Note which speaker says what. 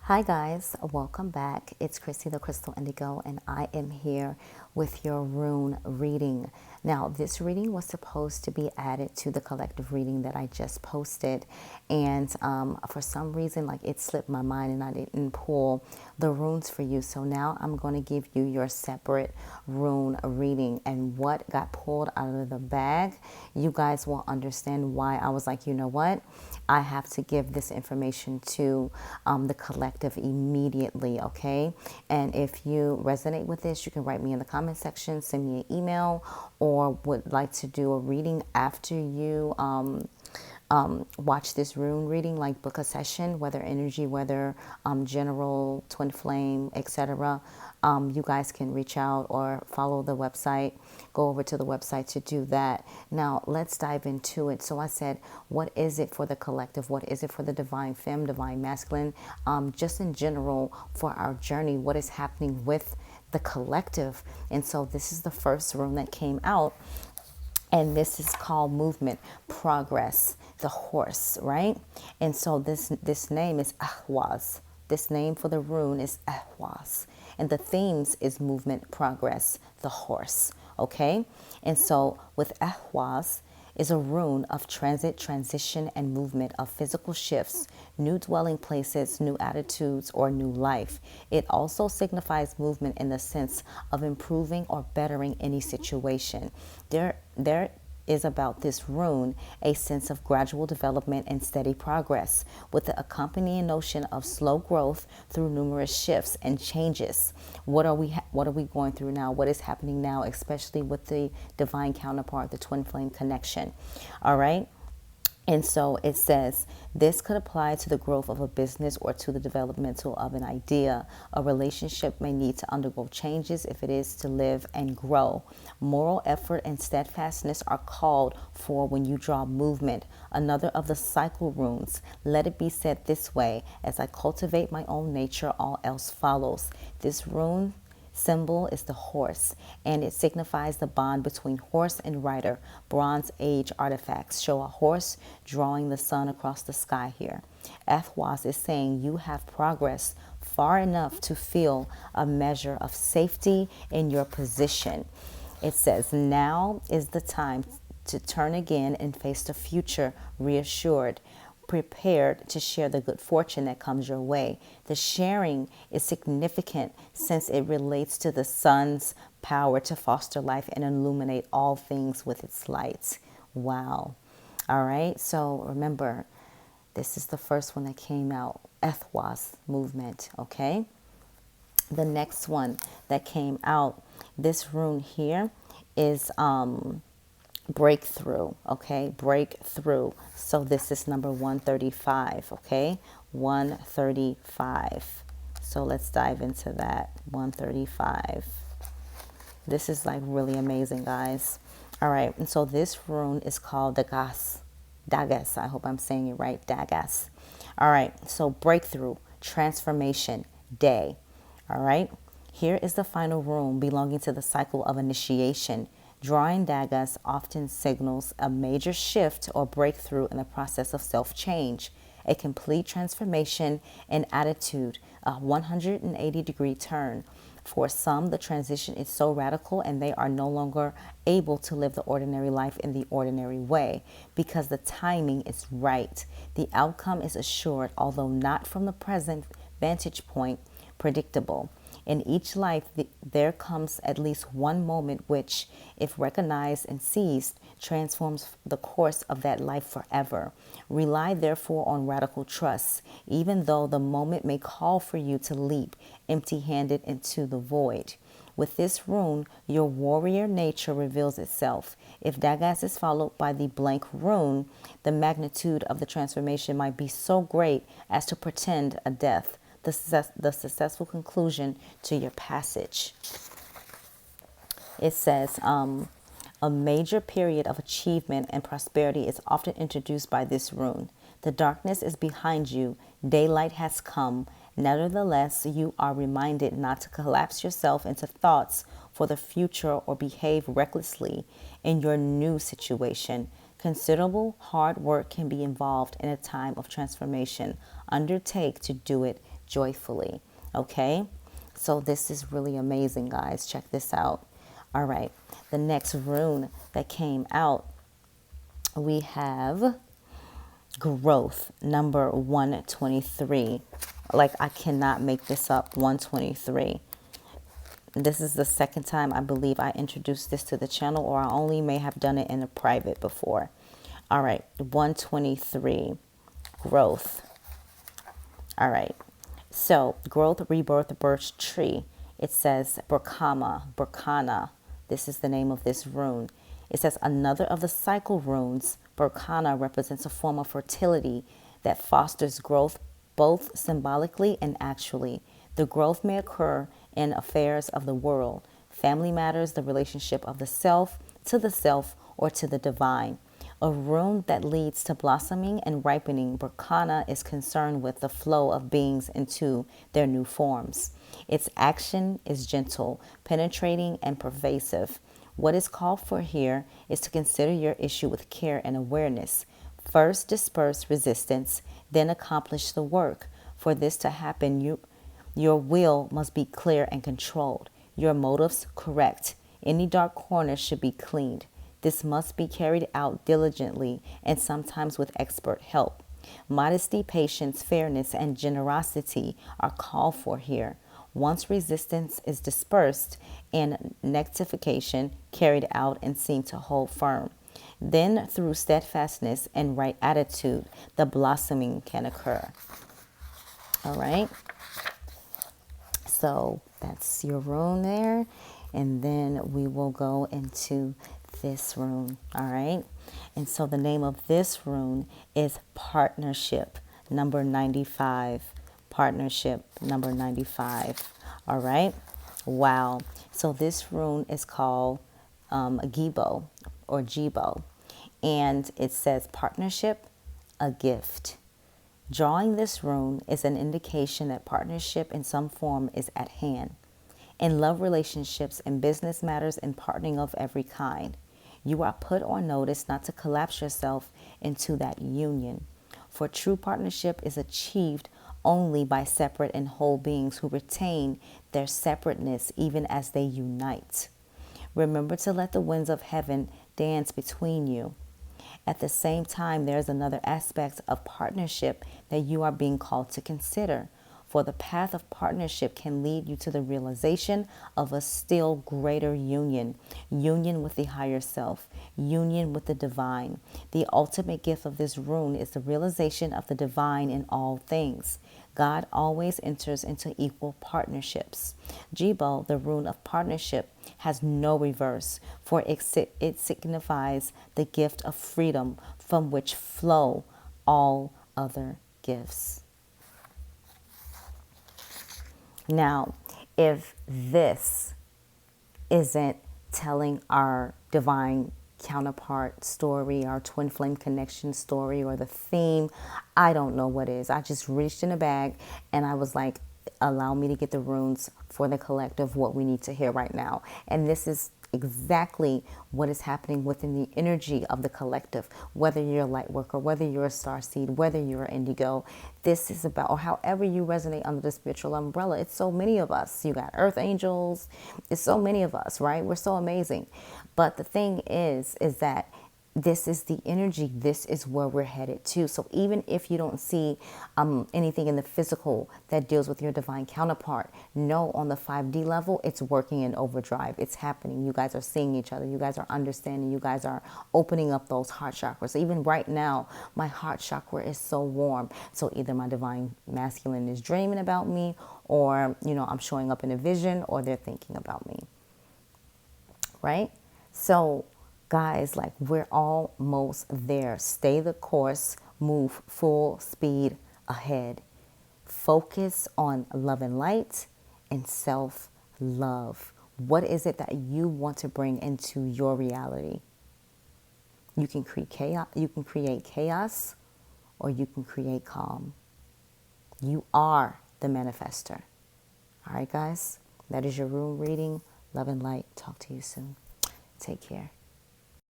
Speaker 1: Hi guys, welcome back. It's Christy the Crystal Indigo and I am here with your rune reading. Now this reading was supposed to be added to the collective reading that I just posted, and for some reason like it slipped my mind and I didn't pull the runes for you. So now I'm going to give you your separate rune reading, and what got pulled out of the bag, you guys will understand why I was like, you know what, I have to give this information to the collective immediately, okay? And if you resonate with this, you can write me in the comment section, send me an email, or would like to do a reading after you watch this rune reading, like book a session, whether energy, whether general, twin flame, etc. You guys can reach out or follow the website, go over to the website to do that. Now let's dive into it. So I said, what is it for the collective? What is it for the divine femme, divine masculine? Just in general for our journey, what is happening with the collective? And so this is the first rune that came out. And this is called movement, progress, the horse, right? And so this name is Ahwaz. This name for the rune is Ahwaz. And the themes is movement, progress, the horse, okay? And so with Ahwaz is a rune of transit, transition, and movement of physical shifts, new dwelling places, new attitudes, or new life. It also signifies movement in the sense of improving or bettering any situation. There is about this rune a sense of gradual development and steady progress, with the accompanying notion of slow growth through numerous shifts and changes. What are we going through now? What is happening now, especially with the divine counterpart, the twin flame connection? All right. And so it says, this could apply to the growth of a business or to the developmental of an idea. A relationship may need to undergo changes if it is to live and grow. Moral effort and steadfastness are called for when you draw movement. Another of the cycle runes, let it be said this way, as I cultivate my own nature, all else follows. This rune symbol is the horse, and it signifies the bond between horse and rider. Bronze Age artifacts show a horse drawing the sun across the sky here. Ahwaz is saying you have progressed far enough to feel a measure of safety in your position. It says now is the time to turn again and face the future reassured, prepared to share the good fortune that comes your way. The sharing is significant since it relates to the sun's power to foster life and illuminate all things with its light. Wow. All right. So remember, this is the first one that came out, Ahwaz movement. Okay. The next one that came out, this rune here is breakthrough. Okay, breakthrough. So this is number 135. Okay, 135. So let's dive into that. 135. This is like really amazing, guys. All right, and so this rune is called Dagas. Dagas. I hope I'm saying it right. Dagas. All right, so breakthrough, transformation, day. All right, here is the final rune belonging to the cycle of initiation. Drawing daggers often signals a major shift or breakthrough in the process of self-change, a complete transformation in attitude, a 180-degree turn. For some, the transition is so radical and they are no longer able to live the ordinary life in the ordinary way because the timing is right. The outcome is assured, although not from the present vantage point, predictable. In each life, there comes at least one moment which, if recognized and seized, transforms the course of that life forever. Rely therefore on radical trust, even though the moment may call for you to leap empty-handed into the void. With this rune, your warrior nature reveals itself. If Dagas is followed by the blank rune, the magnitude of the transformation might be so great as to portend a death. The successful conclusion to your passage. It says, a major period of achievement and prosperity is often introduced by this rune. The darkness is behind you. Daylight has come. Nevertheless, you are reminded not to collapse yourself into thoughts for the future or behave recklessly in your new situation. Considerable hard work can be involved in a time of transformation. Undertake to do it joyfully. Okay, so this is really amazing, guys. Check this out. All right, the next rune that came out, we have growth, number 123. Like, I cannot make this up. 123. This is the second time I believe I introduced this to the channel, or I only may have done it in a private before. All right, 123, growth. All right, so growth, rebirth, birch tree. It says Burkana. This is the name of this rune. It says another of the cycle runes, Burkana, represents a form of fertility that fosters growth both symbolically and actually. The growth may occur in affairs of the world, family matters, the relationship of the self, or to the divine. A rune that leads to blossoming and ripening, Burkana is concerned with the flow of beings into their new forms. Its action is gentle, penetrating, and pervasive. What is called for here is to consider your issue with care and awareness. First, disperse resistance, then accomplish the work. For this to happen, your will must be clear and controlled, your motives correct. Any dark corners should be cleaned. This must be carried out diligently and sometimes with expert help. Modesty, patience, fairness, and generosity are called for here. Once resistance is dispersed and nectification carried out and seen to hold firm, then through steadfastness and right attitude, the blossoming can occur. All right. So that's your rune there. And then we will go into this rune. All right. And so the name of this rune is partnership, number 95. Partnership, number 95. All right. Wow. So this rune is called Gibo or Jibo. And it says partnership, a gift. Drawing this rune is an indication that partnership in some form is at hand. In love relationships and business matters and partnering of every kind, you are put on notice not to collapse yourself into that union. For true partnership is achieved only by separate and whole beings who retain their separateness even as they unite. Remember to let the winds of heaven dance between you. At the same time, there's another aspect of partnership that you are being called to consider. For the path of partnership can lead you to the realization of a still greater union, union with the higher self, union with the divine. The ultimate gift of this rune is the realization of the divine in all things. God always enters into equal partnerships. Jibo, the rune of partnership, has no reverse, for it signifies the gift of freedom from which flow all other gifts. Now, if this isn't telling our divine counterpart story, our twin flame connection story, or the theme, I don't know what is. I just reached in a bag and I was like, allow me to get the runes for the collective, what we need to hear right now. And this is exactly what is happening within the energy of the collective, whether you're a light worker, whether you're a star seed, whether you're an indigo. This is about, or however you resonate under the spiritual umbrella. It's so many of us. You got earth angels. It's so many of us, right? We're so amazing. But the thing is that this is the energy. This is where we're headed to. So even if you don't see anything in the physical that deals with your divine counterpart, know on the 5D level, it's working in overdrive. It's happening. You guys are seeing each other. You guys are understanding. You guys are opening up those heart chakras. Even right now, my heart chakra is so warm. So either my divine masculine is dreaming about me, or, you know, I'm showing up in a vision, or they're thinking about me. Right? So guys, like, we're almost there. Stay the course, move full speed ahead. Focus on love and light and self-love. What is it that you want to bring into your reality? You can create chaos, or you can create calm. You are the manifester. All right, guys, that is your room reading. Love and light. Talk to you soon. Take care.